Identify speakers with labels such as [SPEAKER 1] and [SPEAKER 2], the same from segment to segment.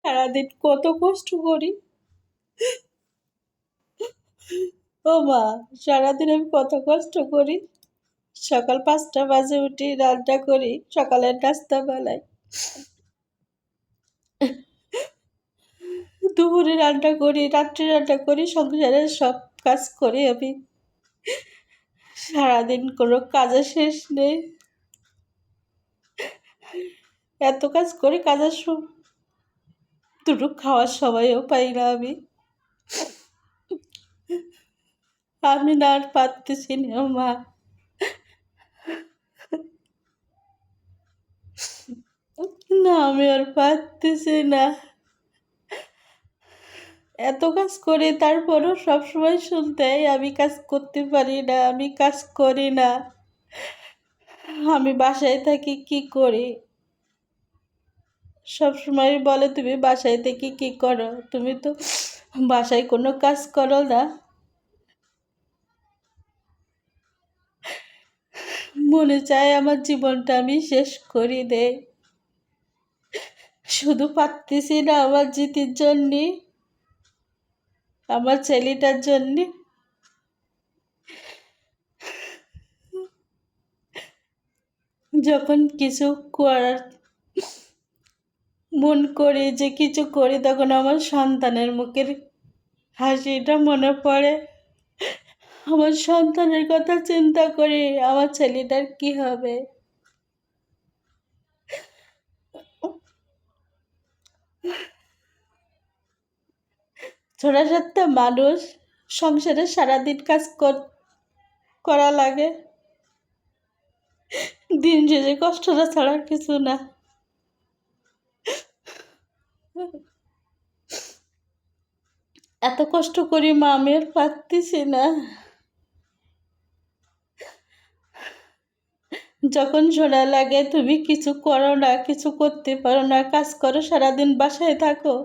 [SPEAKER 1] সারাদিন কত কষ্ট করি। ও মা, সারাদিন আমি কত কষ্ট করি। সকাল 5টা বাজে উঠি, রান্না করি, সকালের নাস্তা বানাই, দুপুরে রান্না করি, রাত্রে রান্না করি, সংসারের সব কাজ করি আমি। সারাদিন কোনো কাজের শেষ নেই। এত কাজ করি, কাজের দুটো খাওয়ার সময়ও পাই না আমি। আমি না আর পারতেছি না মা। না, আমি আর পারতেছি না। এত কাজ করি, তারপরও সবসময় শুনতে হয় আমি কাজ করতে পারি না, আমি কাজ করি না। আমি বাসায় থাকি কি করি? সবসময় বলে তুমি বাসায় থেকে কি করো, তুমি তো বাসায় কোনো কাজ করো না। মনে চায় আমার জীবনটা আমি শেষ করে দেই। শুধু পারতেছি না আমার জিতির জন্যে, আমার ছেলেটার জন্যে। যখন কিছু করার মন করে যে কিছু করি, তখন আমার সন্তানের মুখের হাসিটা মনে পড়ে। আমার সন্তানের কথা চিন্তা করি, আমার ছেলেটার কি হবে। ছোট একটা মানুষ, সংসারে সারাদিন কাজ করা লাগে, দিন শেষে কষ্টটা ছাড়া কিছু না। এত কষ্ট করি মা, আমি আর পারতেছি না। যখন শোনা লাগে তুমি কিছু করো না, কিছু করতে পারো না, কাজ করো, সারাদিন বাসায় থাকো,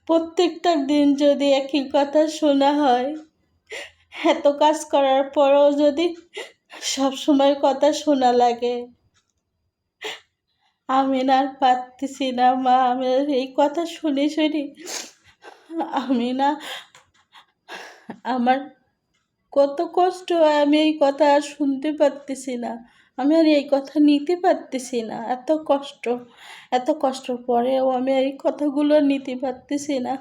[SPEAKER 1] প্রত্যেকটা দিন যদি একই কথা শোনা হয়, এত কাজ করার পরও যদি সব সময় কথা শোনা লাগে, আমি না আর পারতেছি না মা। আমি আর এই কথা শুনে শুনি আমি না, আমার কত কষ্ট হয়, আমি এই কথা আর শুনতে পারতেছি না। আমি আর এই কথা নিতে পারতেছি না। এত কষ্ট, এত কষ্টর পরেও আমি এই কথাগুলো নিতে পারতেছি না।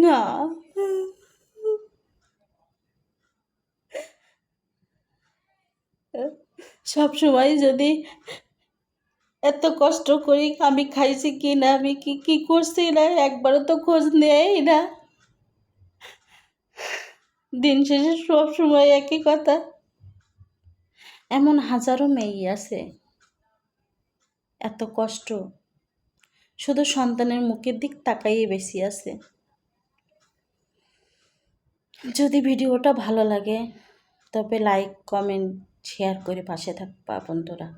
[SPEAKER 1] না, সব সময় যদি এত কষ্ট করি, আমি খাইছি কি না, আমি কি কি করছি না, একবারও তো খোঁজ নেই না। দিন শেষে সব সময় একই কথা। এমন হাজারো মেয়ে আছে, এত কষ্ট, শুধু সন্তানের মুখের দিক তাকাইয়ে বেশি আছে। যদি ভিডিওটা ভালো লাগে তবে লাইক, কমেন্ট, শেয়ার করে পাশে থাকবা বন্ধুরা।